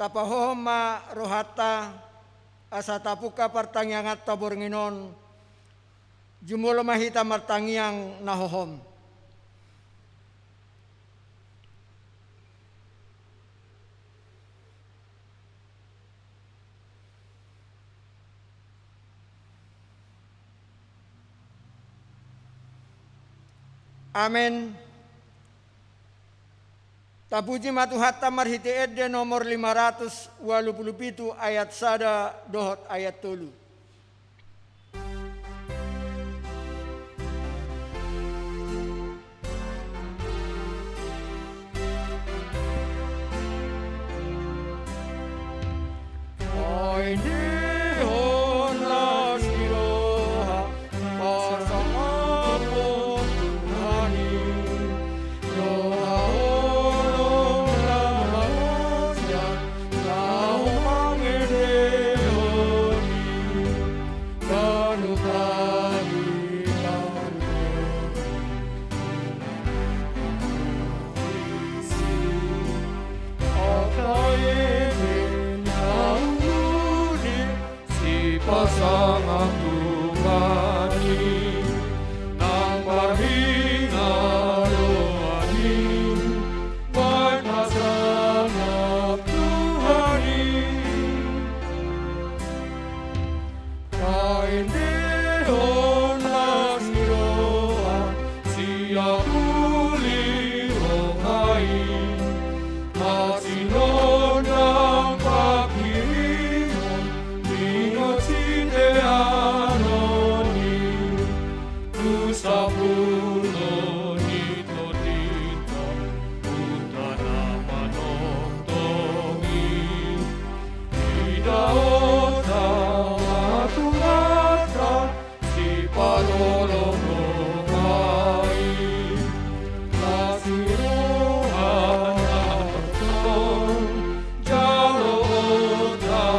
tapahohoma rohata asa tapuka partangyangat tabor nginon jumulo mahita martangyang nahohom. Amen. Tapuji matuhatta marhiti edde nomor 587 ayat sada dohot ayat 3. Pasangan Tuhani nang parhina rohani pasangan Tuhani kain dehon lasroa siap uli rohai masinon nang pakirimon ingot anoni tusapuno nito dito utana manontongi idaota maturata si panolong rohai kasirohan aton jalota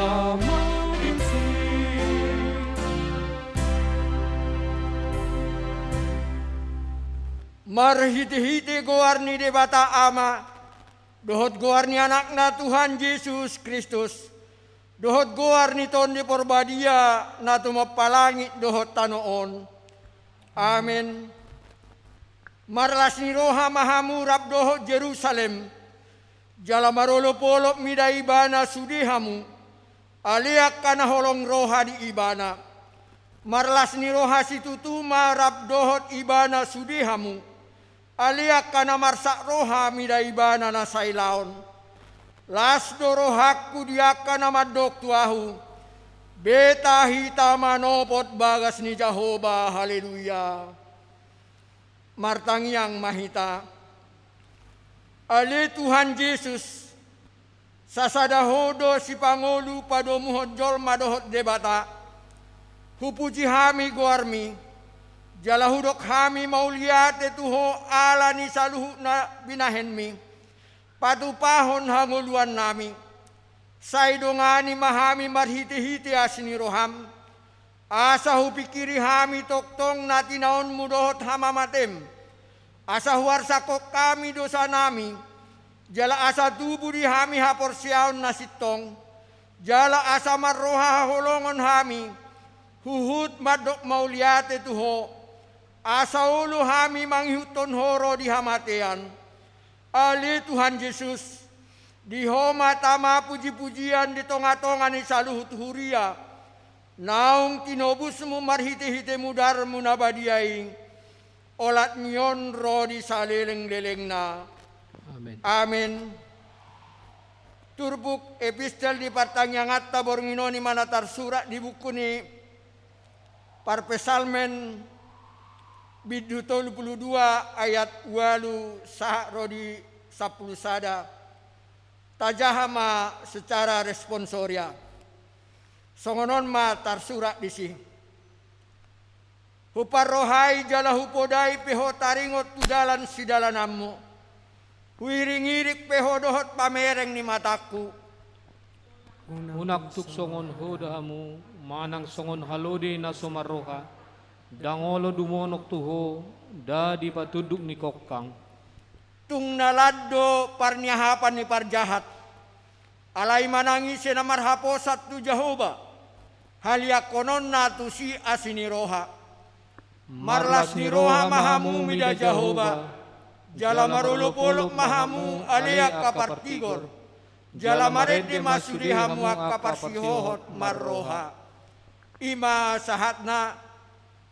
marhiti-hiti goarni debata ama, dohot goarni anakna Tuhan Yesus Kristus, dohot goarni ton di porbadia na tumapalangit dohot tanoon. Amen. Marlas ni roha mahamurap dohot Jerusalem, jala marolo polop mida ibana sudihamu, aliak kana holong roha di ibana. Marlas ni roha situtuma rap dohot ibana sudihamu, aliak kana marsak roha mida ibana na sailaon. Las do rohakku diaka na madok tuahu. Beta hita manopot bagas ni Jehovah, haleluya. Martangyang mahita. Ali Tuhan Yesus, sasadahodo si Pangulu padomuhot jolma dohot debata. Hupuji hami guarmi, jalahudok hami mauliate tuho ala ni saluhu na binahenmi, patupahon hanguluan nami, saidongani mahami marhiti-hiti asini roham, asa hupikiri hami toktong na tinaon mudohot hamamatem, asa huarsakok kami dosa nami, jala asa tubuh di hami haporsiaon na sitong, jala asa marroha holongon hami, huhut madok mauliate tuho, asa ulu hami manghuton horo di hamatean. Ali Tuhan Yesus, di homa tama puji-pujian di tonga-tonga ni saluhut huria, naung tinobusmu marhite-hite mudar munabadiai, olat nyon ro di saleleng-leleng na. Amen. Amen. Turbuk epistel di partangyangat tabor nginoni manatar surat di buku ni Parpesalmen bidu 22 ayat 8 sah rodi 10 sada tajahama secara responsoria songonon ma tarsurat disi hupar rohai jala hupodai peho taringot tudalan sidalanammu huiringirik peho dohot pamereng ni mataku Unak tuk songon hodamu manang songon halode na somaroha dangolo dumonok tuho da di patuduk ni kokang tung naladdo parniahapan ni parjahat Alai manangisi na marhaposat tu Jehovah. Haliakonon na tu si asiniroha. Marlas ni roha mahamu mida Jehovah. Jala marulupuluk mahamu aliak kapartigor. Jala marede masudi hamu kapasihohot marroha. Ima sahatna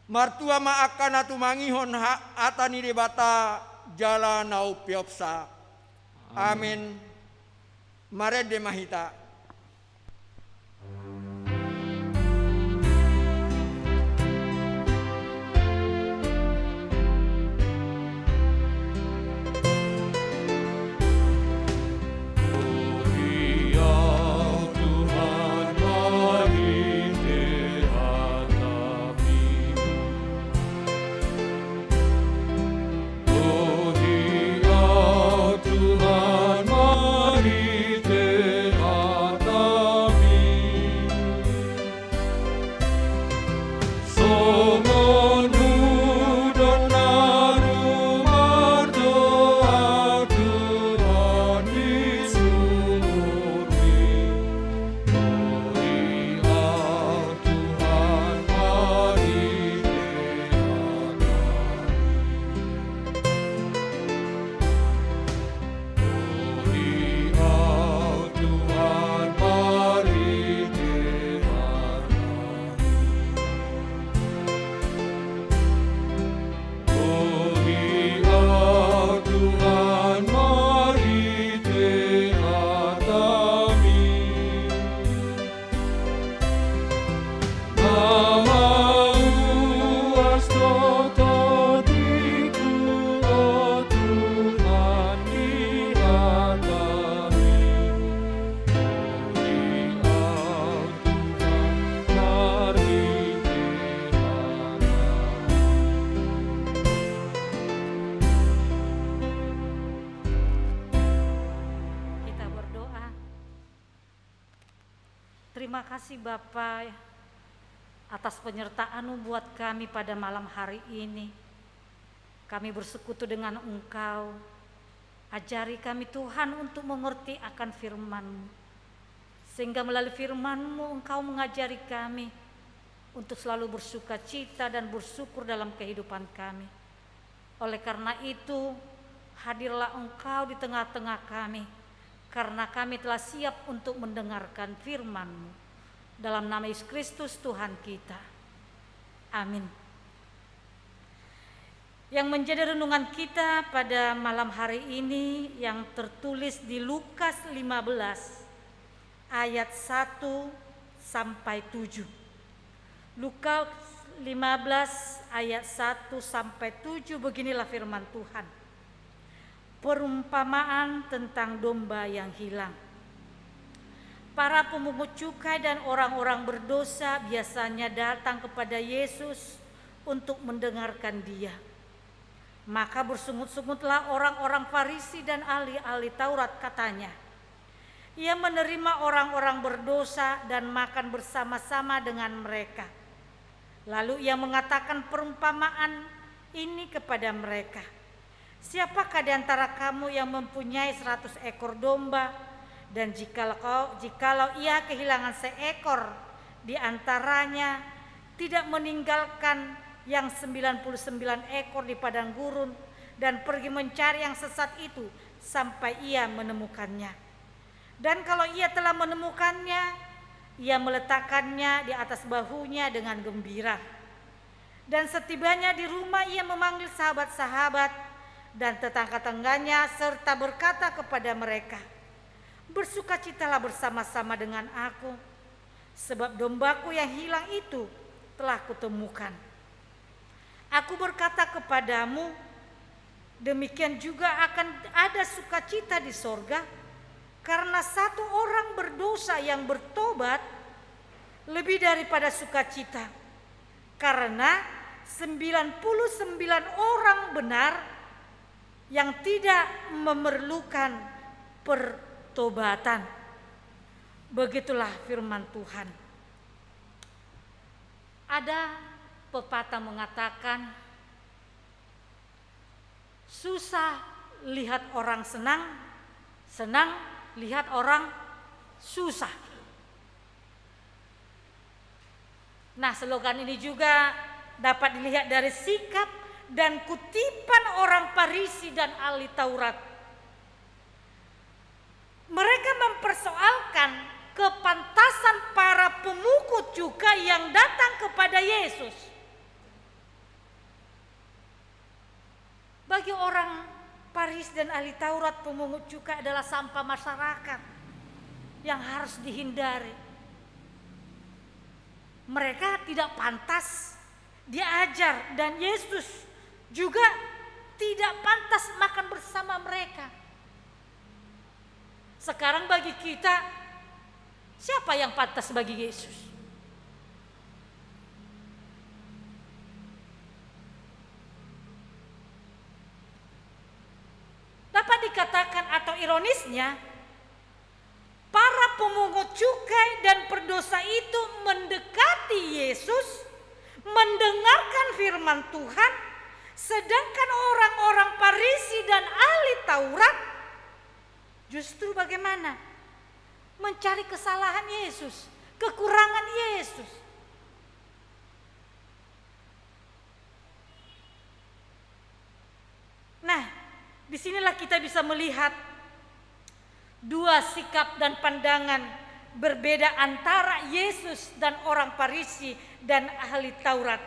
martua maakana tumangihon atani debata jala nau piopsa. Amin. Marede mahita. Terima kasih Bapa atas penyertaan-Mu buat kami pada malam hari ini. Kami bersekutu dengan Engkau. Ajari kami Tuhan untuk mengerti akan firman-Mu. Sehingga melalui firman-Mu Engkau mengajari kami untuk selalu bersuka cita dan bersyukur dalam kehidupan kami. Oleh karena itu, hadirlah Engkau di tengah-tengah kami. Karena kami telah siap untuk mendengarkan firman-Mu. Dalam nama Yesus Kristus Tuhan kita. Amin. Yang menjadi renungan kita pada malam hari ini yang tertulis di Lukas 15 ayat 1 sampai 7. Lukas 15 ayat 1 sampai 7 beginilah firman Tuhan. Perumpamaan tentang domba yang hilang. Para pemungut cukai dan orang-orang berdosa biasanya datang kepada Yesus untuk mendengarkan Dia. Maka bersungut-sungutlah orang-orang Farisi dan ahli-ahli Taurat katanya, Ia menerima orang-orang berdosa dan makan bersama-sama dengan mereka. Lalu Ia mengatakan perumpamaan ini kepada mereka. Siapakah di antara kamu yang mempunyai 100 ekor domba dan jikalau ia kehilangan seekor di antaranya tidak meninggalkan yang 99 ekor di padang gurun dan pergi mencari yang sesat itu sampai ia menemukannya. Dan kalau ia telah menemukannya, ia meletakkannya di atas bahunya dengan gembira. Dan setibanya di rumah ia memanggil sahabat-sahabat dan tetangga-tetangganya serta berkata kepada mereka, bersukacitalah bersama-sama dengan aku, sebab dombaku yang hilang itu telah kutemukan. Aku berkata kepadamu, demikian juga akan ada sukacita di sorga, karena satu orang berdosa yang bertobat lebih daripada sukacita, karena 99 orang benar yang tidak memerlukan pertobatan. Begitulah firman Tuhan. Ada pepatah mengatakan, susah lihat orang senang, senang lihat orang susah. Nah, slogan ini juga dapat dilihat dari sikap dan kutipan orang Farisi dan ahli Taurat. Mereka mempersoalkan kepantasan para pemungut cukai yang datang kepada Yesus. Bagi orang Farisi dan ahli Taurat, pemungut cukai adalah sampah masyarakat yang harus dihindari. Mereka tidak pantas diajar dan Yesus juga tidak pantas makan bersama mereka. Sekarang bagi kita, siapa yang pantas bagi Yesus? Dapat dikatakan atau ironisnya, para pemungut cukai dan berdosa itu mendekati Yesus, mendengarkan firman Tuhan, sedangkan orang-orang Farisi dan ahli Taurat justru bagaimana? Mencari kesalahan Yesus, kekurangan Yesus. Nah, disinilah kita bisa melihat dua sikap dan pandangan berbeda antara Yesus dan orang Farisi dan ahli Taurat.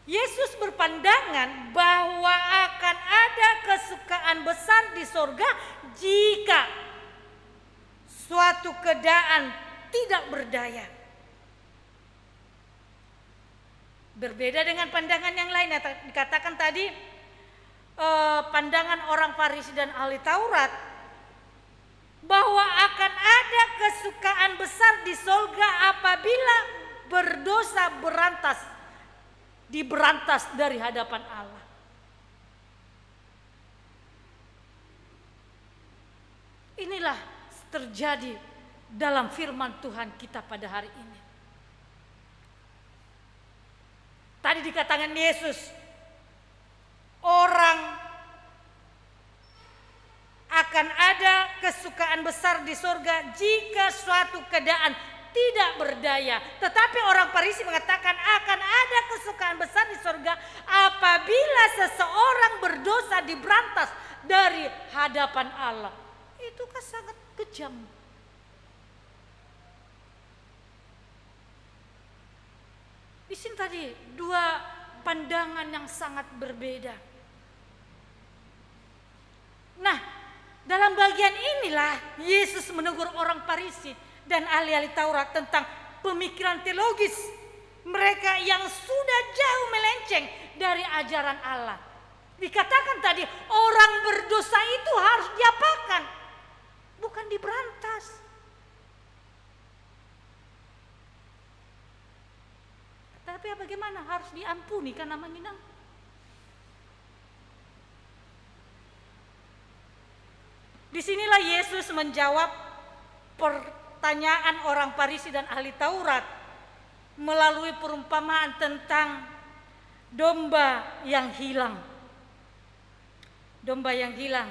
Yesus berpandangan bahwa akan ada kesukaan besar di sorga jika suatu keadaan tidak berdaya. Berbeda dengan pandangan yang lain yang dikatakan tadi, pandangan orang Farisi dan ahli Taurat bahwa akan ada kesukaan besar di sorga apabila berdosa diberantas dari hadapan Allah. Inilah terjadi dalam firman Tuhan kita pada hari ini. Tadi dikatakan Yesus, orang akan ada kesukaan besar di surga jika suatu keadaan tidak berdaya. Tetapi orang Farisi mengatakan akan ada kesukaan besar di surga apabila seseorang berdosa diberantas dari hadapan Allah. Itu kan sangat kejam. Di sini tadi dua pandangan yang sangat berbeda. Nah, dalam bagian inilah Yesus menegur orang Farisi dan ahli-ahli Taurat tentang pemikiran teologis mereka yang sudah jauh melenceng dari ajaran Allah. Dikatakan tadi orang berdosa itu harus diapakan, bukan diberantas. Tapi bagaimana? Harus diampuni karena menghina. Disinilah Yesus menjawab pertanyaan orang Farisi dan ahli Taurat melalui perumpamaan tentang domba yang hilang. Domba yang hilang.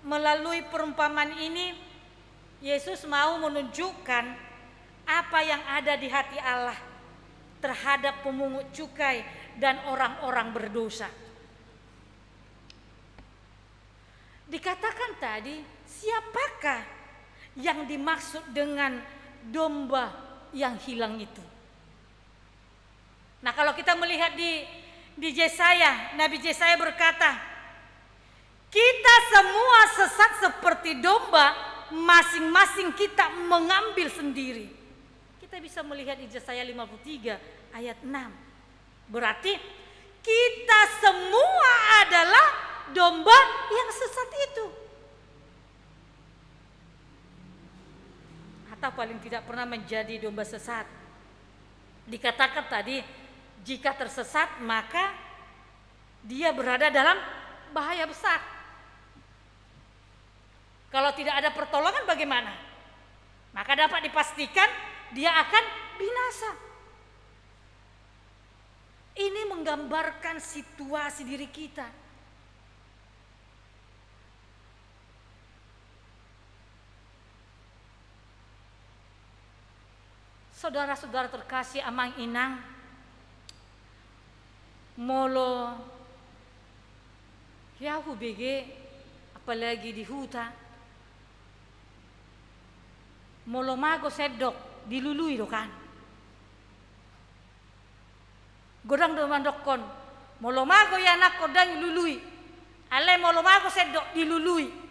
Melalui perumpamaan ini Yesus mau menunjukkan apa yang ada di hati Allah terhadap pemungut cukai dan orang-orang berdosa. Dikatakan tadi, siapakah yang dimaksud dengan domba yang hilang itu? Nah, kalau kita melihat di Yesaya, Nabi Yesaya berkata, kita semua sesat seperti domba, masing-masing kita mengambil sendiri. Kita bisa melihat di Yesaya 53 ayat 6. Berarti kita semua adalah domba yang sesat itu. Atau paling tidak pernah menjadi domba sesat. Dikatakan tadi, jika tersesat maka dia berada dalam bahaya besar. Kalau tidak ada pertolongan bagaimana? Maka dapat dipastikan dia akan binasa. Ini menggambarkan situasi diri kita. Saudara-saudara terkasih amang inang, molo yahu BG apalagi di hutan, molo mago sedok dilului do kan. Godang do mandokon, molo mago ya anak kodang dilului. Ale molo mago sedok dilului.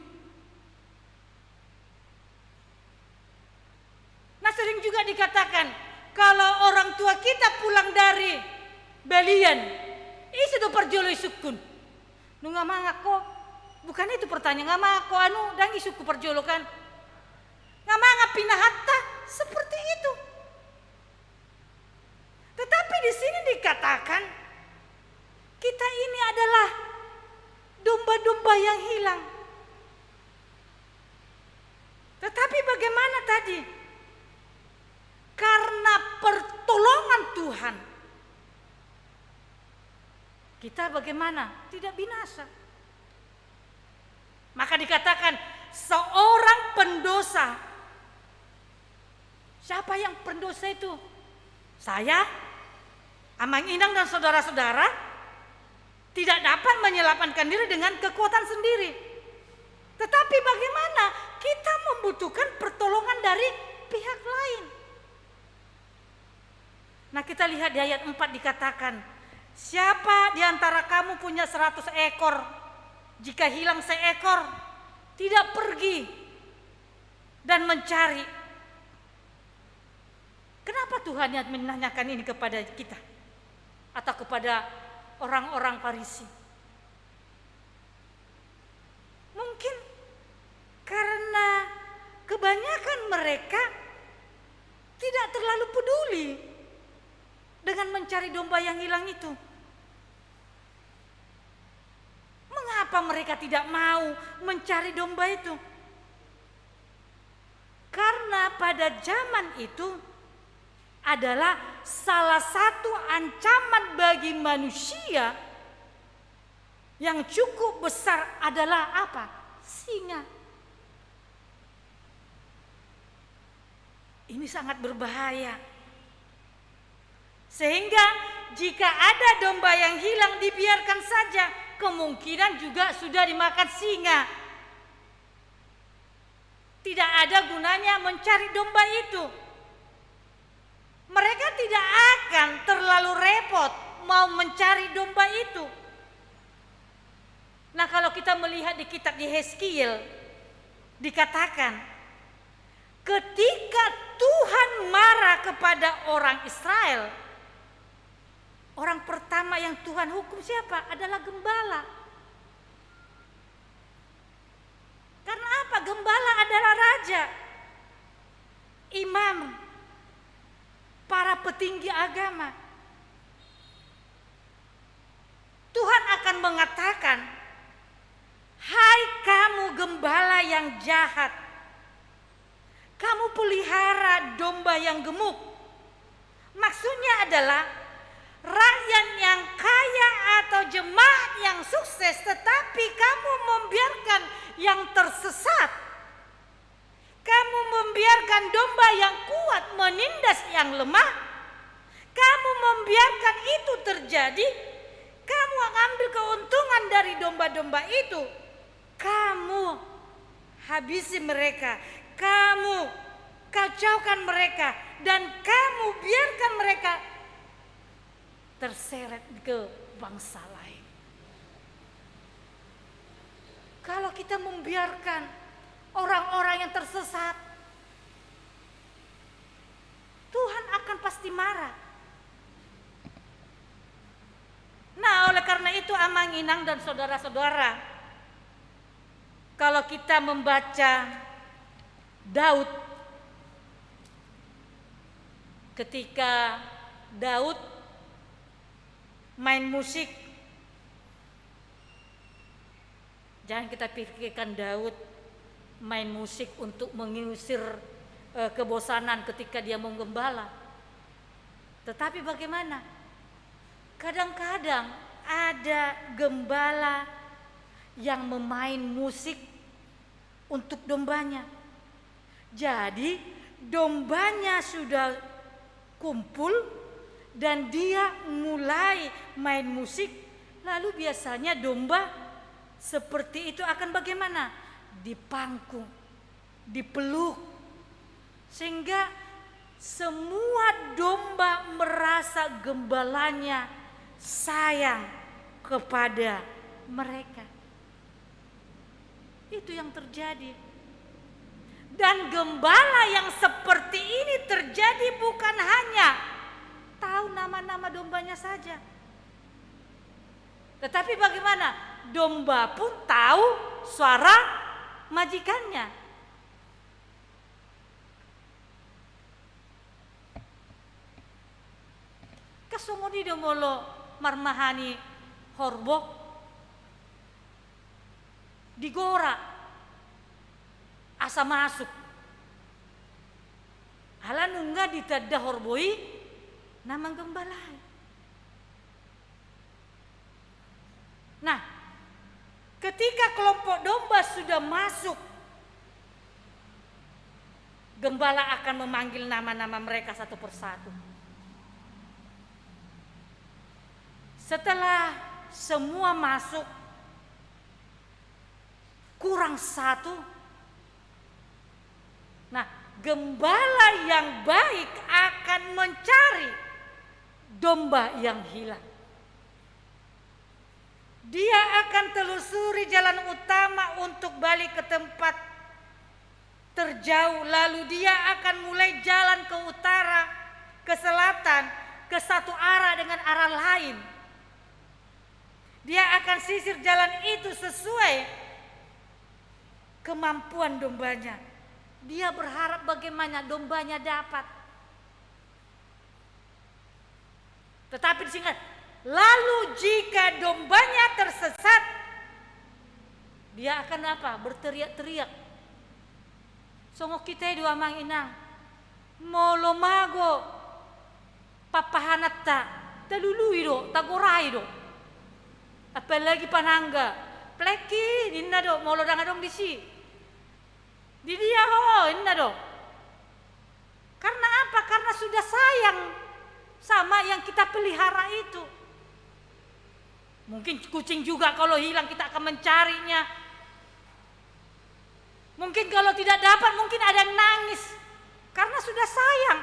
Nah sering juga dikatakan kalau orang tua kita pulang dari belian, isi do perjolo isukun. Nu ngamanga ko, bukan itu pertanyaan ngamanga ko anu dan isuku perjolo kan. Ngamanga pinahatta seperti itu. Tetapi di sini dikatakan kita ini adalah domba-domba yang hilang. Tetapi bagaimana tadi? Karena pertolongan Tuhan, kita bagaimana? Tidak binasa. Maka dikatakan seorang pendosa. Siapa yang pendosa itu? Saya, amang inang dan saudara-saudara tidak dapat menyelamatkan diri dengan kekuatan sendiri. Tetapi bagaimana? Kita membutuhkan pertolongan dari pihak lain. Nah kita lihat di ayat 4 dikatakan, siapa di antara kamu punya 100 ekor, jika hilang seekor, tidak pergi dan mencari. Kenapa Tuhan yang menanyakan ini kepada kita? Atau kepada orang-orang Farisi? Mungkin karena kebanyakan mereka tidak terlalu peduli dengan mencari domba yang hilang itu. Mengapa mereka tidak mau mencari domba itu? Karena pada zaman itu adalah salah satu ancaman bagi manusia yang cukup besar adalah apa? Singa. Ini sangat berbahaya. Sehingga jika ada domba yang hilang dibiarkan saja, kemungkinan juga sudah dimakan singa. Tidak ada gunanya mencari domba itu. Mereka tidak akan terlalu repot mau mencari domba itu. Nah kalau kita melihat di kitab Yehezkiel dikatakan ketika Tuhan marah kepada orang Israel, orang pertama yang Tuhan hukum siapa? Adalah gembala. Karena apa? Gembala adalah raja, imam, para petinggi agama. Tuhan akan mengatakan, hai kamu gembala yang jahat, kamu pelihara domba yang gemuk. Maksudnya adalah rakyat yang kaya atau jemaat yang sukses, tetapi kamu membiarkan yang tersesat. Kamu membiarkan domba yang kuat menindas yang lemah. Kamu membiarkan itu terjadi. Kamu ambil keuntungan dari domba-domba itu. Kamu habisi mereka. Kamu kacaukan mereka. Dan kamu biarkan mereka terseret ke bangsa lain. Kalau kita membiarkan orang-orang yang tersesat, Tuhan akan pasti marah. Nah, oleh karena itu amang inang dan saudara-saudara, kalau kita membaca Daud, ketika Daud main musik, jangan kita pikirkan Daud main musik untuk mengusir kebosanan ketika dia menggembala. Tetapi bagaimana? Kadang-kadang ada gembala yang memain musik untuk dombanya. Jadi dombanya sudah kumpul dan dia mulai main musik, lalu biasanya domba seperti itu akan bagaimana? Dipangku, dipeluk, sehingga semua domba merasa gembalanya sayang kepada mereka. Itu yang terjadi. Dan gembala yang seperti ini terjadi bukan hanya tahu nama-nama dombanya saja, tetapi bagaimana? Domba pun tahu suara majikannya. Kasongoni domolo marmahani horbok digora asa masuk. Hala nungga ditadda horboi nama gembala. Nah, ketika kelompok domba sudah masuk, gembala akan memanggil nama-nama mereka satu persatu. Setelah semua masuk, kurang satu. Nah, gembala yang baik akan mencari domba yang hilang. Dia akan telusuri jalan utama untuk balik ke tempat terjauh. Lalu dia akan mulai jalan ke utara, ke selatan, ke satu arah dengan arah lain. Dia akan sisir jalan itu sesuai kemampuan dombanya. Dia berharap bagaimana dombanya dapat. Tetapi disingkat, lalu jika dombanya tersesat, dia akan apa? Berteriak-teriak. Songok kita dua mang inang, molo mago, papahanatta, talului do, tagorai do. Apalagi panangga, pleki, inna do, molo dangadong disi. Di dia ho, inna do. Karena apa? Karena sudah sayang sama yang kita pelihara itu. Mungkin kucing juga kalau hilang kita akan mencarinya. Mungkin kalau tidak dapat mungkin ada yang nangis karena sudah sayang.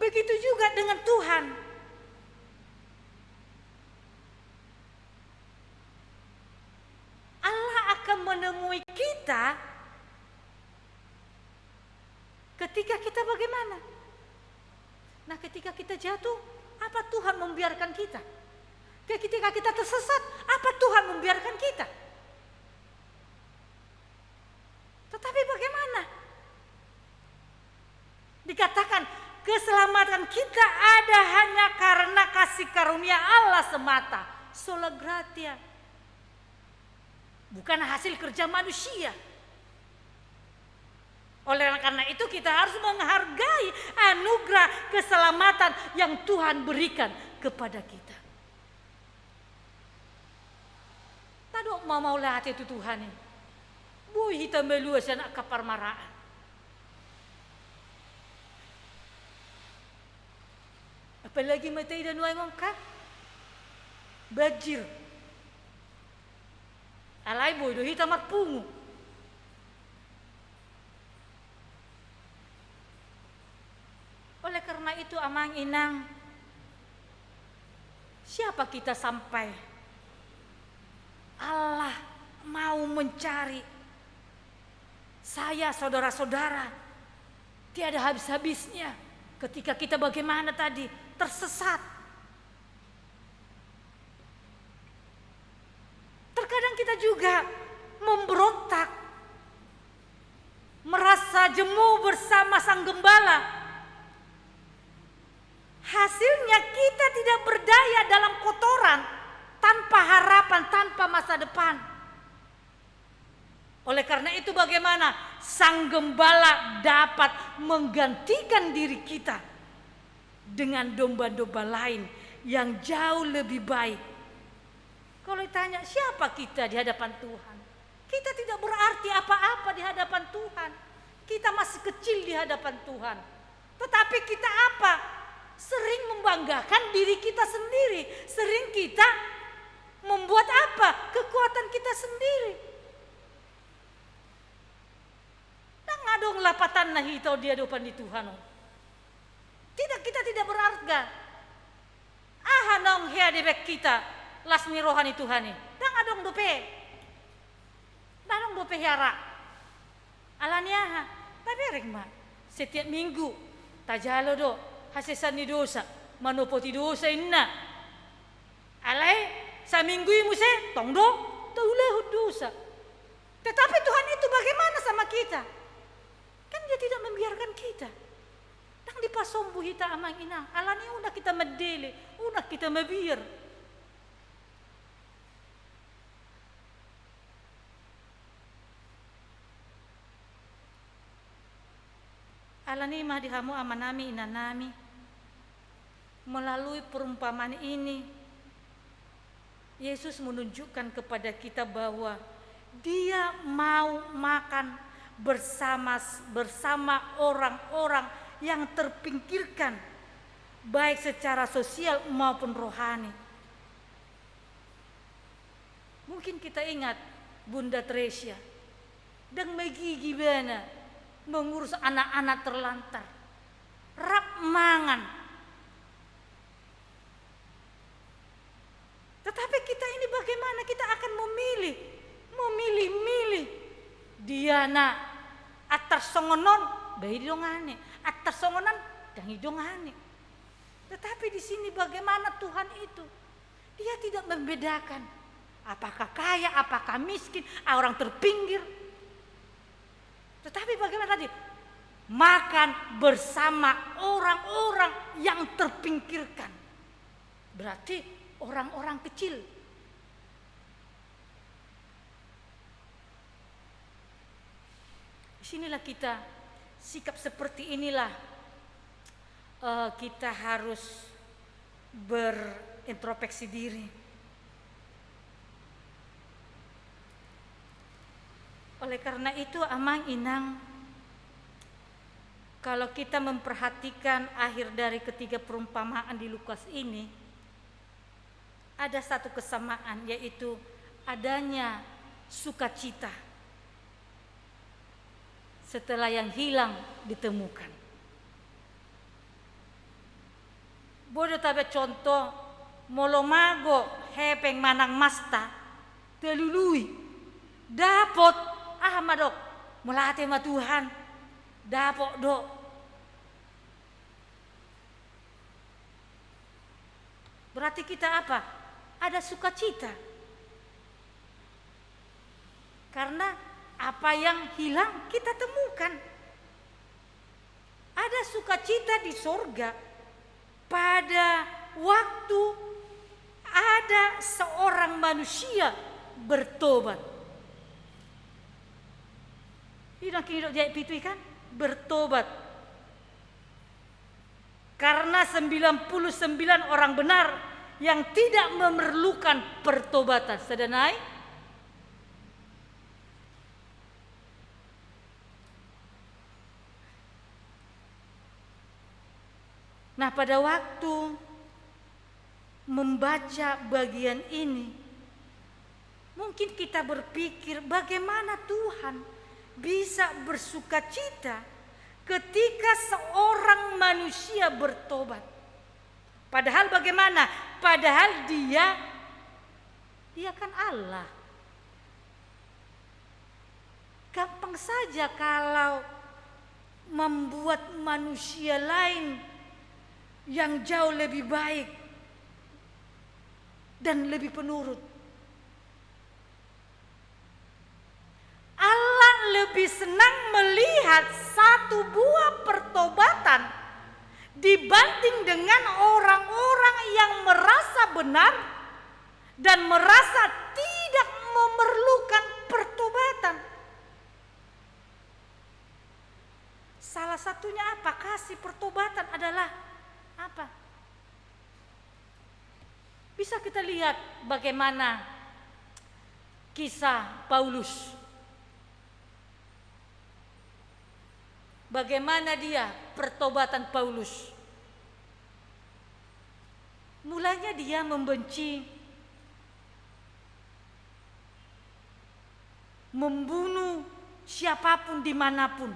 Begitu juga dengan Tuhan. Allah akan menemui kita ketika kita bagaimana? Nah, ketika kita jatuh, apa Tuhan membiarkan kita? Ketika kita tersesat, apa Tuhan membiarkan kita? Tetapi bagaimana? Dikatakan keselamatan kita ada hanya karena kasih karunia Allah semata, sola gratia. Bukan hasil kerja manusia. Oleh karena itu kita harus menghargai anugerah keselamatan yang Tuhan berikan kepada kita. Tadok mau lihat itu Tuhan ini. Boy hitam belua sana kapar maraan. Apalagi matay dan waimong ka? Bajir. Alay boy do hitam at pungo. Oleh karena itu amang inang, siapa kita sampai Allah mau mencari saya, saudara-saudara, tiada habis-habisnya ketika kita bagaimana tadi tersesat. Terkadang kita juga memberontak, merasa jemu bersama sang gembala. Hasilnya kita tidak berdaya dalam kotoran, tanpa harapan, tanpa masa depan. Oleh karena itu bagaimana sang gembala dapat menggantikan diri kita dengan domba-domba lain yang jauh lebih baik Kalau ditanya siapa kita di hadapan Tuhan, kita tidak berarti apa-apa di hadapan Tuhan. Kita masih kecil di hadapan Tuhan. Tetapi kita apa? Sering membanggakan diri kita sendiri. Sering kita membuat apa? Kekuatan kita sendiri. Ngadong lapatan nah hitau dia depan di Tuhan. Tidak, kita tidak berharga. Nong hea debek kita lasmi rohani Tuhan ni. Ngadong dope. Ngadong dope hiara. Alania tapi regma setiap minggu tajalo do hasesan ni dosa manopoti dosa inna. Alai sa minggu imu se tongdo tauleh dosa. Tetapi Tuhan itu bagaimana sama kita? Kan dia tidak membiarkan kita. Nang dipasombu hita amang ina. Alani una kita medele, una kita mebir. Alani mah dihamu amanami inanami. Melalui perumpamaan ini, Yesus menunjukkan kepada kita bahwa Dia mau makan bersama orang-orang yang terpinggirkan, baik secara sosial maupun rohani. Mungkin kita ingat Bunda Tresia dan Megi gimana mengurus anak-anak terlantar, rap mangan. Tetapi kita ini bagaimana kita akan memilih dia nak atas songonon bayi dongane, atas songonan dangi dongane. Tetapi di sini bagaimana Tuhan itu? Dia tidak membedakan apakah kaya, apakah miskin, orang terpinggir. Tetapi bagaimana tadi? Makan bersama orang-orang yang terpinggirkan. Berarti orang-orang kecil. Disinilah kita sikap seperti inilah kita harus berintrospeksi diri. Oleh karena itu amang inang, kalau kita memperhatikan akhir dari ketiga perumpamaan di Lukas ini, ada satu kesamaan, yaitu adanya sukacita setelah yang hilang ditemukan. Bodoh tabe contoh molomago hepeng manang masta telului dapot madok melate ma Tuhan dapot dok. Berarti kita apa? Ada sukacita. Karena apa yang hilang kita temukan. Ada sukacita di sorga pada waktu ada seorang manusia bertobat. Tidak kira jahit pitui kan? Bertobat. Karena 99 orang benar yang tidak memerlukan pertobatan. Sedenai nah, pada waktu membaca bagian ini, mungkin kita berpikir bagaimana Tuhan bisa bersukacita ketika seorang manusia bertobat. Padahal bagaimana? Padahal dia kan Allah. Gampang saja kalau membuat manusia lain yang jauh lebih baik dan lebih penurut. Allah lebih senang melihat satu buah pertobatan dibanding dengan orang-orang yang merasa benar dan merasa tidak memerlukan pertobatan. Salah satunya apa? Kasih pertobatan adalah apa? Bisa kita lihat bagaimana kisah Paulus. Bagaimana dia pertobatan Paulus. Mulanya dia membenci, membunuh siapapun dimanapun.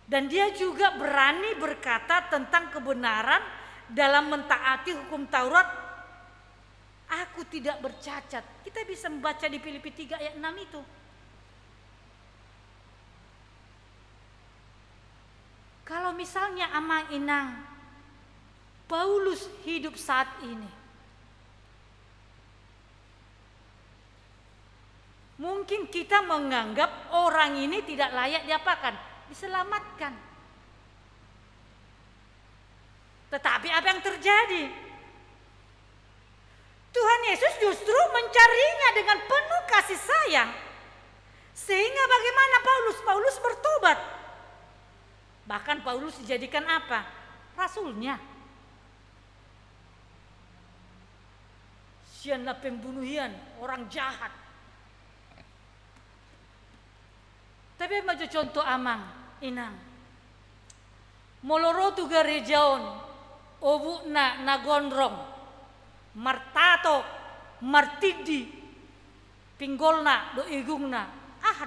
Dan dia juga berani berkata tentang kebenaran dalam mentaati hukum Taurat. Aku tidak bercacat. Kita bisa membaca di Filipi 3 ayat 6 itu. Kalau misalnya Amang Inang Paulus hidup saat ini, mungkin kita menganggap orang ini tidak layak diapakan? Diselamatkan. Tetapi apa yang terjadi? Tuhan Yesus justru mencarinya dengan penuh kasih sayang. Sehingga bagaimana Paulus bertobat. Bahkan Paulus dijadikan apa? Rasulnya. Sianlah pembunuhan, orang jahat. Tapi maju contoh Amang Inang. Molorotu gerejaon, obukna nagondrong, martato, martidi, pinggolna do igungna,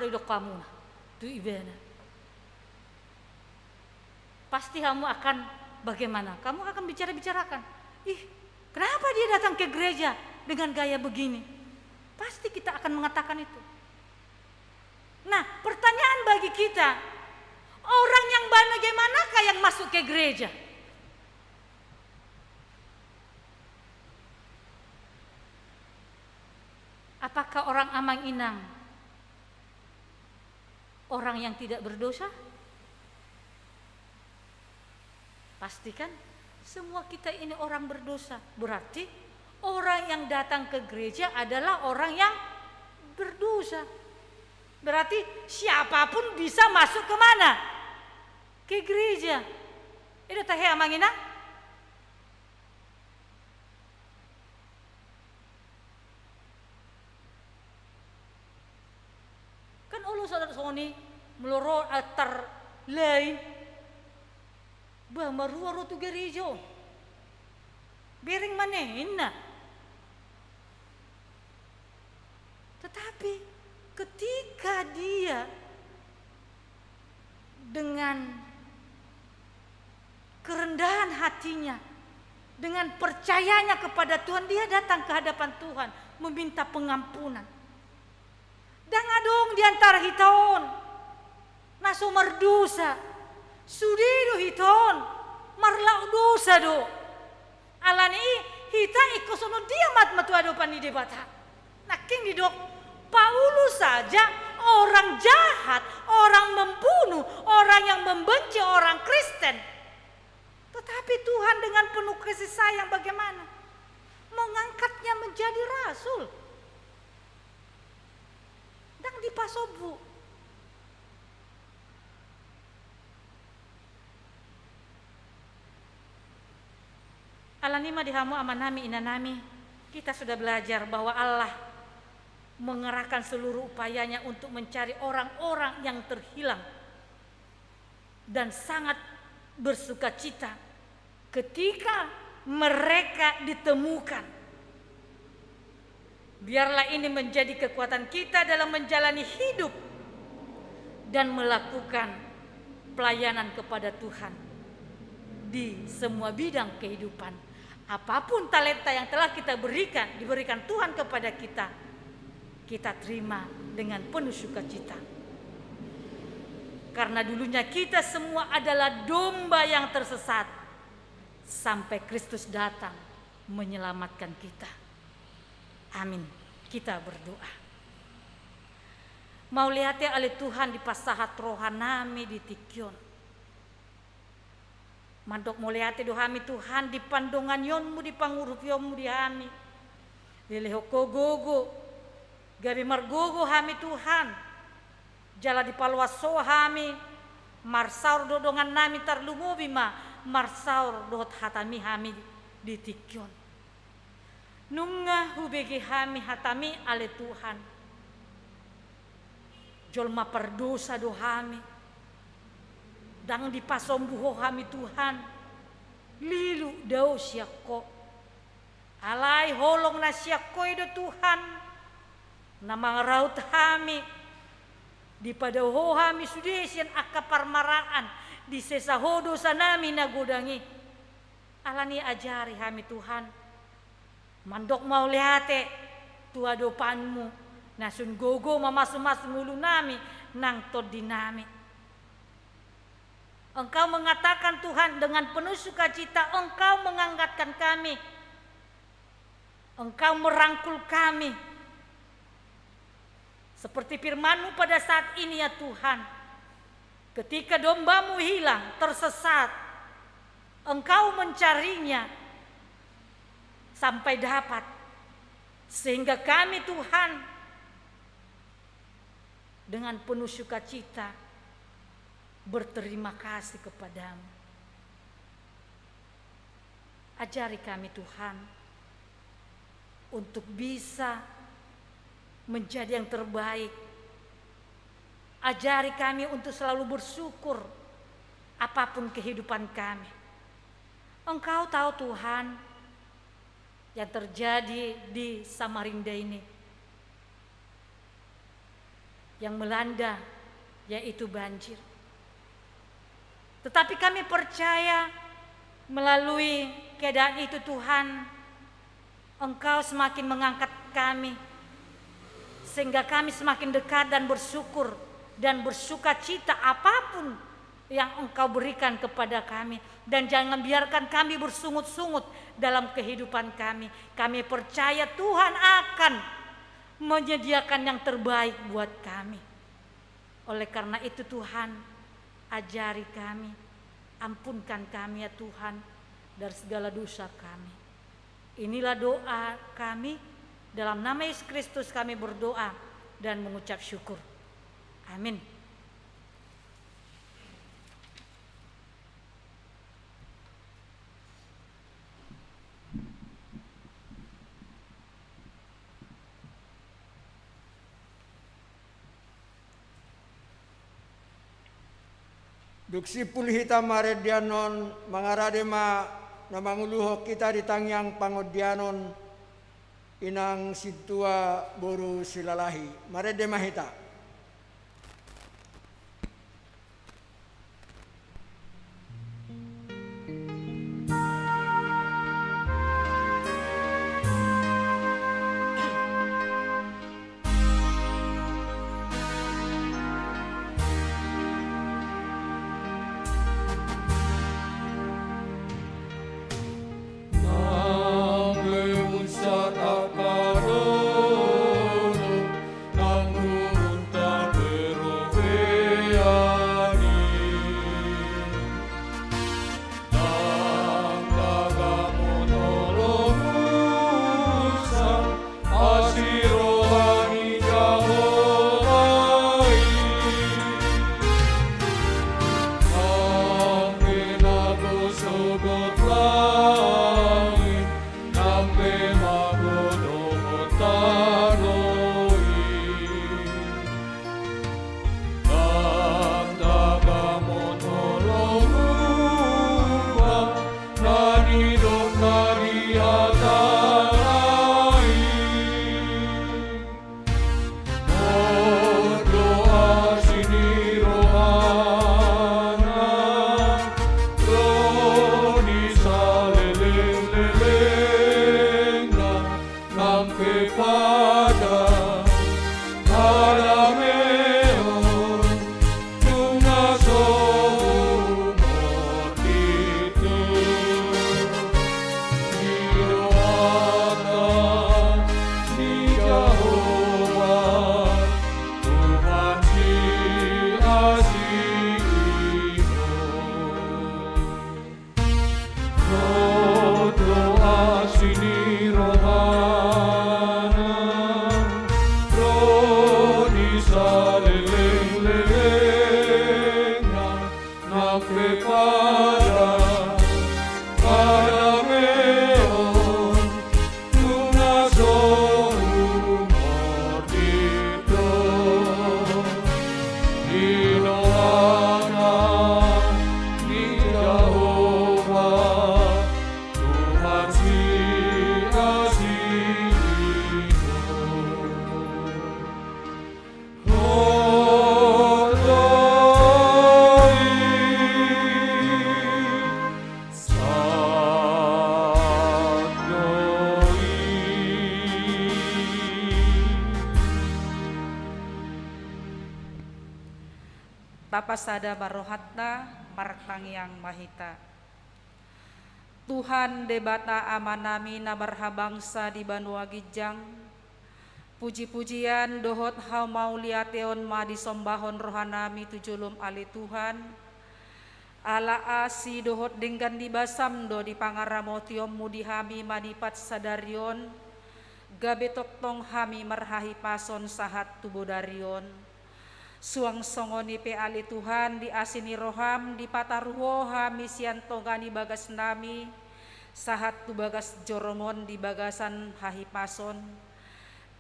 do kamuna, do ibena. Pasti kamu akan bagaimana? Kamu akan bicarakan. Kenapa dia datang ke gereja dengan gaya begini? Pasti kita akan mengatakan itu. Nah, pertanyaan bagi kita, orang yang bagaimanakah yang masuk ke gereja? Apakah orang Amang Inang orang yang tidak berdosa? Pastikan semua kita ini orang berdosa. Berarti orang yang datang ke gereja adalah orang yang berdosa. Berarti siapapun bisa masuk ke mana? Ke gereja. Itu teh Amang Inang? Kan Allah saudara Sony meloro atar lain. Bah maruaro tu gereja. Bering manehna. Tetapi ketika dia dengan kerendahan hatinya, dengan percayanya kepada Tuhan, dia datang ke hadapan Tuhan meminta pengampunan. Dan adong di antara hiton naso merdosa. Sudido hiton marlau dosa do. Alani hita ikosono dia matu adopan di debata. Naking didok Paulus saja orang jahat, orang membunuh, orang yang membenci orang Kristen. Tetapi Tuhan dengan penuh kasih sayang bagaimana? Mengangkatnya menjadi rasul. Dan dipasobu. Alanima dihamu amanami inanami, kita sudah belajar bahwa Allah mengerahkan seluruh upayanya untuk mencari orang-orang yang terhilang dan sangat bersukacita ketika mereka ditemukan. Biarlah ini menjadi kekuatan kita dalam menjalani hidup dan melakukan pelayanan kepada Tuhan di semua bidang kehidupan. Apapun talenta yang telah kita diberikan Tuhan kepada kita, kita terima dengan penuh sukacita. Karena dulunya kita semua adalah domba yang tersesat sampai Kristus datang menyelamatkan kita. Amin. Kita berdoa. Mau lihat ya oleh Tuhan di pasahat rohanami di Tikyon. Mandok muliati dohami Tuhan di pandongan yonmu di pangurup yonmu di hami. Lelehoko gogo. Gabi margogo hami Tuhan. Jala di palwaso hami. Marsaur dodongan nami tarlumubi ma. Marsaur dot hatami hami di Tikyon. Nunga hubegi hami hatami ale Tuhan. Jolma perdosa do hami. Dang dipasombuho hami Tuhan. Lilu dao siako. Alai holong na siako do Tuhan. Namang raut hami. Di pada ho hami sudesian akaparmaraan. Di sesa hodo sanami nagodangi. Alani ajari hami Tuhan. Mandok mau lihate tua dopanmu. Nasun gogo mamasu-masu ngulu nami nang todinami. Engkau mengatakan Tuhan dengan penuh sukacita Engkau mengangkatkan kami. Engkau merangkul kami. Seperti firman-Mu pada saat ini ya Tuhan. Ketika domba-Mu hilang, tersesat. Engkau mencarinya sampai dapat. Sehingga kami Tuhan dengan penuh sukacita berterima kasih kepadamu. Ajari kami Tuhan untuk bisa menjadi yang terbaik. Ajari kami untuk selalu bersyukur apapun kehidupan kami. Engkau tahu Tuhan yang terjadi di Samarinda ini. Yang melanda yaitu banjir. Tetapi kami percaya melalui keadaan itu Tuhan, Engkau semakin mengangkat kami. Sehingga kami semakin dekat dan bersyukur dan bersukacita apapun yang Engkau berikan kepada kami. Dan jangan biarkan kami bersungut-sungut dalam kehidupan kami. Kami percaya Tuhan akan menyediakan yang terbaik buat kami. Oleh karena itu Tuhan, ajari kami, ampunkan kami ya Tuhan dari segala dosa kami. Inilah doa kami, dalam nama Yesus Kristus kami berdoa dan mengucap syukur. Amin. Duksi pulhita maredianon mangaradema na manguluho kita di tangyang pangodianon inang situa boru silalahi. Maredema hita. Namun tapasada marohatna martangyang mahita. Tuhan debata amanami na marhabangsa di Banua Gijang, puji-pujian dohot hau mauliateon ma disombahon rohanami tujulum ali Tuhan, ala asi dohot denggan di basam do di pangaramotiom mudi hami manipat sadarion, gabe toktong hami marhahi pason sahat tubodarion. Suang songoni pe ali Tuhan di asini roham di pataruho hami siantongani bagas nami sahat tu bagas joromon di bagasan hahi pason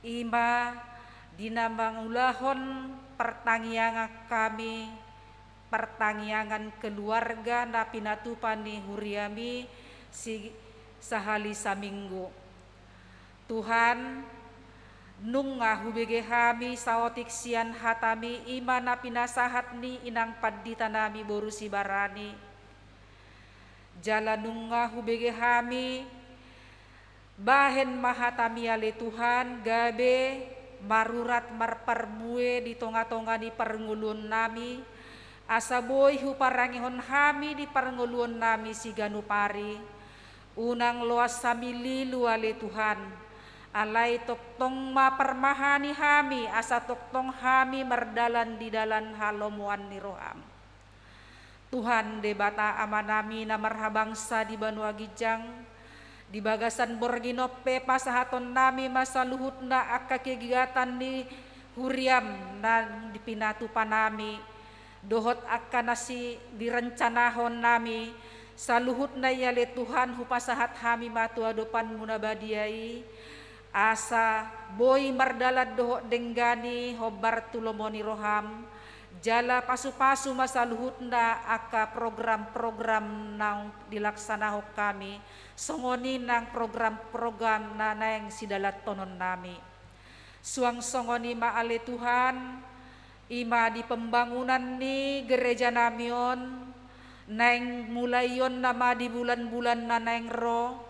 ima dinambang ulahon pertangyangan kami pertangyangan keluarga na pinatupani huriami si sahali saminggu. Tuhan nunga hubege hami saotik sian hatami imana pinasahat ni inang paddita nami boru si barani jala nunga hubege hami bahen mahatami ale Tuhan gabe marurat marparmue di tonga-tonga di parngulun nami asaboy huparangihon hami di parngulun nami si ganupari unang loas samili luale Tuhan alai toktong mapermahani hami asa toktong hami merdalan di dalan halomuan ni roham. Tuhan debata amanami na marhabangsa di Banua Gijang di bagasan borginope pasahaton nami masa luhut na akka kegiatan ni huriam na dipinatu panami dohot akka nasi direncanahon nami saluhut na yale Tuhan hupasahat hami matuadopan munabadiai asa boy mardalad doho denggani hobar tulomoni roham jala pasu-pasu masa luhutna aka program-program nang dilaksanaho kami songoni nang program-program na nang sidalat tonon nami suang songoni maale Tuhan ima di pembangunan ni gereja namion nang mulayon nama di bulan-bulan na nang ro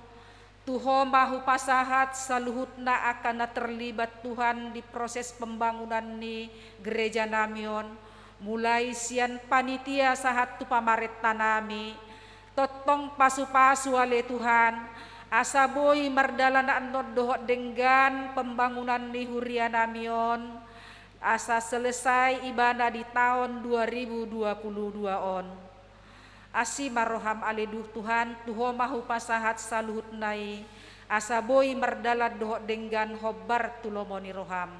Tuho mahu pasahat saluhut na akan na terlibat Tuhan di proses pembangunan ni gereja namion mulai sian panitia sahat tu pamaret tanami totong pasu-pasu ale Tuhan asaboy mardalan andod dohot denggan pembangunan ni huria namion asa selesai ibadah di tahun 2022 on. Asi maroham aleduh Tuhan tuho mahu pasahat saluhut nai asaboy mardalad dohok denggan hobar tulomoni roham.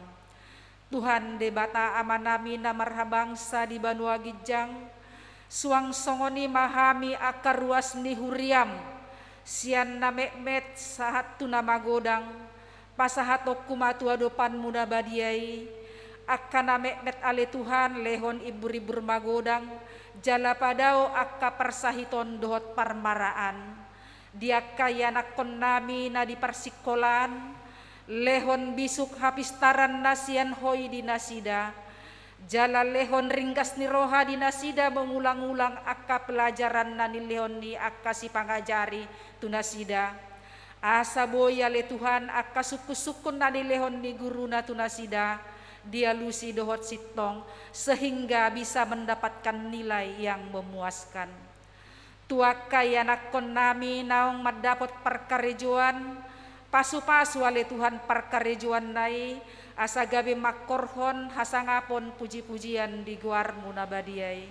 Tuhan debata amanami na marhabangsa di Banua Gijang suang songoni mahami akar ruas ni huriam sian na mekmet sahat tu nama godang pasahatok kumatua dopan muda badiai akan na mekmet ale Tuhan lehon ibur-ibur magodang jala padao akka persahiton dohot parmaraan dia kaya nakon nami na di persikolan lehon bisuk hapistaran nasian hoi di nasida jala lehon ringgas ni roha di nasida mengulang-ulang akka pelajaran na ni lehon ni akka si pangajari tu nasida asa boya le Tuhan akka suku-sukun na ni lehon ni guru na tu nasida dia lusi dohot sitong sehingga bisa mendapatkan nilai yang memuaskan. Tuaka yanakon nami naong mendapat perkarejuan pasu-pasu ale Tuhan perkarejuan nai asa gabe makorhon hasangapon puji-pujian di guar munabadiai.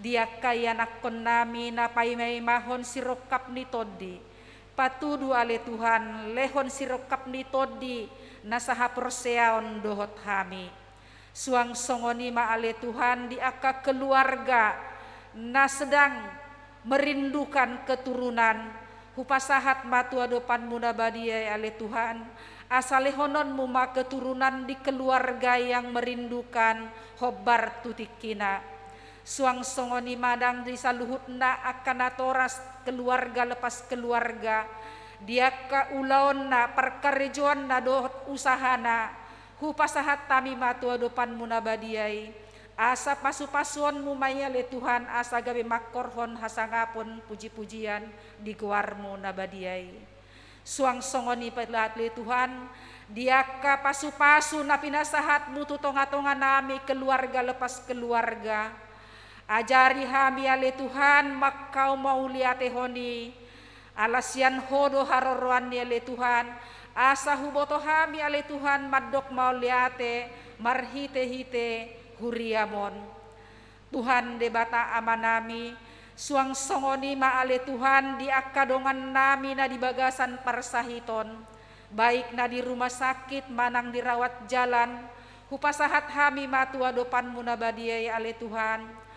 Dia kaya nakon nami na paimay mahon sirokap ni todi patudu ale Tuhan lehon sirokap ni todi nasaha perseaon dohot hami suang songoni maale Tuhan di aka keluarga na sedang merindukan keturunan hupasahat matua dopan munabadiai ale Tuhan asalehonon muma keturunan di keluarga yang merindukan hobar tutikina suang songoni madang di saluhutna akan atoras keluarga lepas keluarga dia ka ulaon na perkarejuan na dohot usahana hupasahat tami matua dopan munabadiai asa pasu-pasuan mumaya le Tuhan asa gabe makorhon hasangapon puji-pujian di guarmu nabadiai suang songoni pelat le Tuhan dia ka pasu-pasu na pinasahat mutu tonga-tonga nami keluarga lepas keluarga Ajari hami ale Tuhan makau mau liate honi alasian hodo haroroan ni ale Tuhan asa huboto hami ale Tuhan madok mau liate marhite-hite huriamon. Tuhan debata amanami suang songoni ma ale Tuhan di akadongan nami na di bagasan parsahiton baik na di rumah sakit manang dirawat jalan hupasahat hami matua dopan munabadiai ale Tuhan.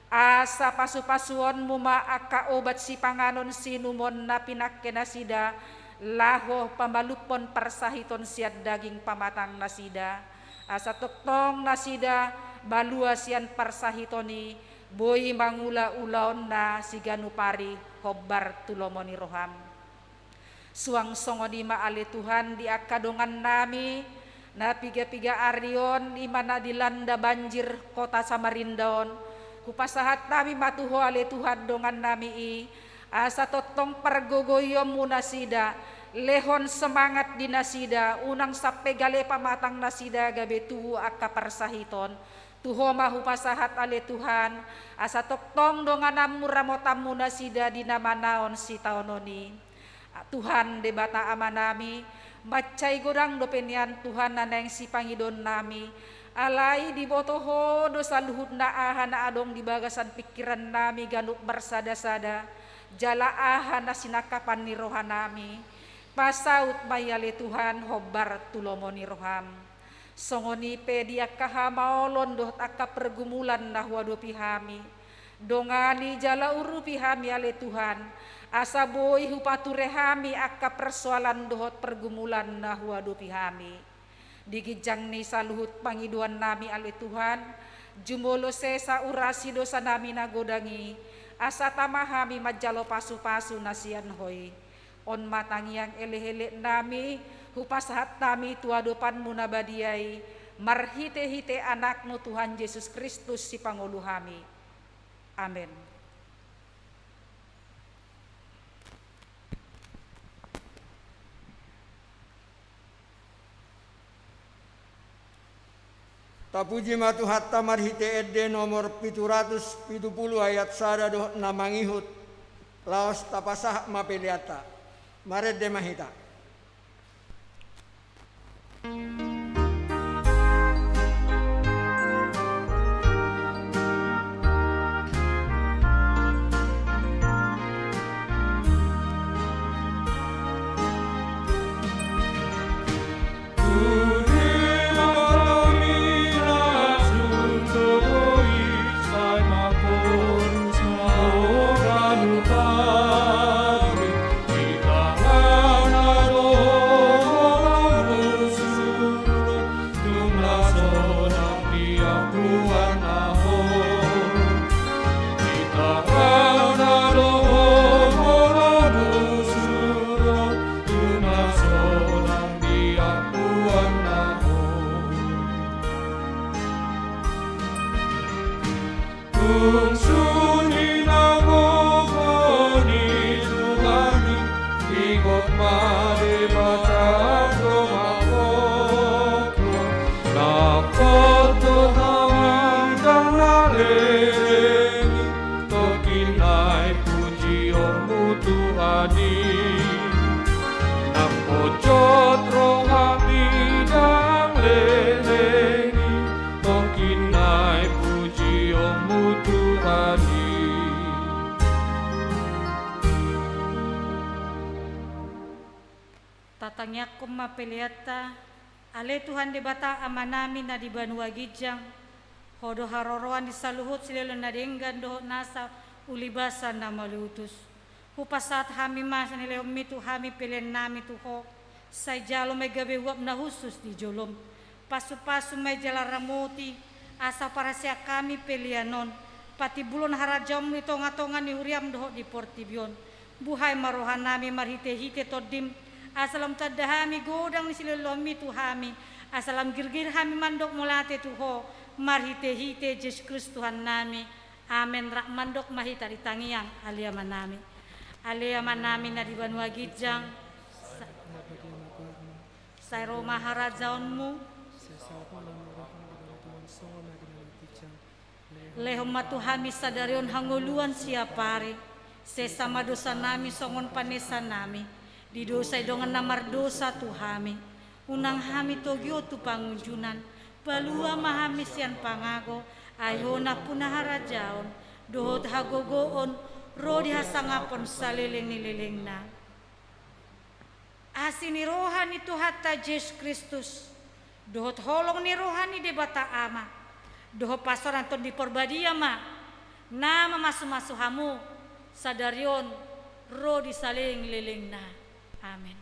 Asa pasu-pasuon muma aka obat si panganon sinumon na pinakke nasida laho pamalupon parsahiton siat daging pamatang nasida asa toktong nasida balua sian parsahitoni boy mangula-ulaon na siganupari hobbar tulomoni roham. Suang songoni ma ale Tuhan di akadongan nami na piga-piga arion imana dilanda banjir kota Samarindaon kupasahat nami matuho ale Tuhan dongan nami i asa totong pargogoyom munasida lehon semangat di nasida unang sape gale pamatang nasida gabe tuhu akka parsahiton tuho mahu pasahat ale Tuhan asa totong dongan amuramotam munasida di nama naon si taononi Tuhan debata amanami macai godang dopenian Tuhan naneng si pangidon nami alai di botoho dosa luhut na ahana adong di bagasan pikiran nami ganuk bersada-sada jala ahana sinakapan ni rohanami pasaut mayale Tuhan hobbar tulomoni roham songoni pedia kahamaolon doh taka pergumulan nahwa do pihami dongani jala uru pihami ale Tuhan asa boy hupature hami akka persoalan dohot pergumulan nahwa do pihami digijang ni saluhut pangiduan nami ale Tuhan jumolo sesa urasi dosa nami nagodangi asa tamahami majalo pasu-pasu nasian hoy on matangiang ele-ele nami hupasahat nami tuadopan munabadiai marhite-hite anakmu Tuhan Yesus Kristus si pangulu hami amin. Tapuji matu hatta marhite edde nomor 770 ayat sada doh namangihut laos tapasah mapeliata maredde mahita. Tatangnya kuma peliata ale Tuhan debata amanami na di Banua Gijang hodo haroroan di saluhut silelo na denggan doh nasa ulibasa na malutus hupasat hami mas nileo mitu hami pilihan nami tuho say jalo may gabi huwap na husus di jolom pasu-pasu may jala ramoti asa para siya kami pilihanon pati bulon harajam ito ngatongan ni huriam doh di portibyon buhay marohan nami marhite-hite todim asalam tadahami godang ni silolomi tu hami asalam girgir hami mandok mulate tuho marhite-hite Yesus Kristus Tuhan nami amen rak mandok mahita di tangiang aliaman nami na di Banua Gijang say Roma harajaonmu Lehom matuhami sadarion hanguluan siapare. Sesama dosa nami songon panesa nami. Di dosa dongan namar dosa tuhami. Unang hami togyo tu pangunjunan. Balua mahami sian pangago. Ayona punahara jaon. Dohot hagogoon. Rodi hasangapon saliling nililing na. Asini rohani tu hatta Yesus Kristus. Dohot holong ni rohani de bata ama. Dohot pasoran ton di porbadia ma. Nama masu-masu hamu. Sadarion ro di saling liling na. Amin.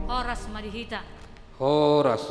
Horas madihita. Horas.